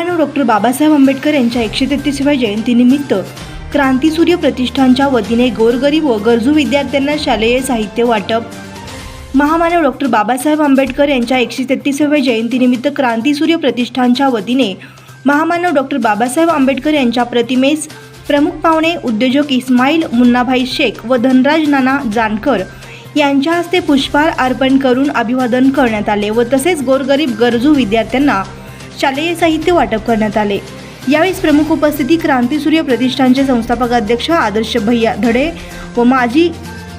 महामानव डॉक्टर बाबासाहेब आंबेडकर यांच्या 133व्या जयंतीनिमित्त क्रांतीसूर्य प्रतिष्ठानच्या वतीने गोरगरीब व गरजू विद्यार्थ्यांना शालेय साहित्य वाटप। महामानव डॉक्टर बाबासाहेब आंबेडकर यांच्या 133व्या जयंतीनिमित्त क्रांतीसूर्य प्रतिष्ठानच्या वतीने महामानव डॉक्टर बाबासाहेब आंबेडकर यांच्या प्रतिमेस प्रमुख पाहुणे उद्योजक इस्माईल मुन्नाभाई शेख व धनराज नाना जानकर यांच्या हस्ते पुष्पहार अर्पण करून अभिवादन करण्यात आले व तसेच गोरगरीब गरजू विद्यार्थ्यांना शालेय साहित्य वाटप करण्यात आले। यावेळी प्रमुख उपस्थिती क्रांतीसूर्य प्रतिष्ठानचे संस्थापक अध्यक्ष आदर्श भैया धडे व माजी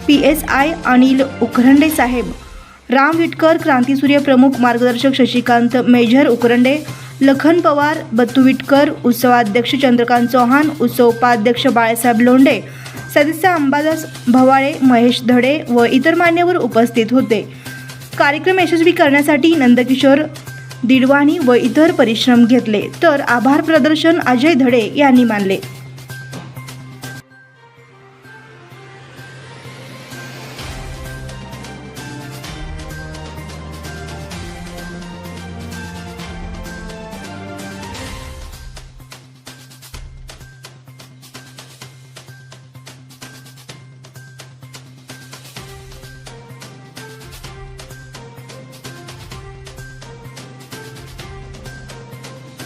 PSI अनिल उकरंडे साहेब, राम विटकर, क्रांतीसूर्य प्रमुख मार्गदर्शक शशिकांत मेजर उकरंडे, लखन पवार, बत्तू विटकर, उत्सवाध्यक्ष चंद्रकांत चौहान, उत्सव उपाध्यक्ष बाळासाहेब लोंढे, सदस्य अंबादास भवाळे, महेश धडे व इतर मान्यवर उपस्थित होते। कार्यक्रम यशस्वी करण्यासाठी नंदकिशोर दिडवाणी व इतर परिश्रम घेतले तर आभार प्रदर्शन अजय धडे यांनी मानले।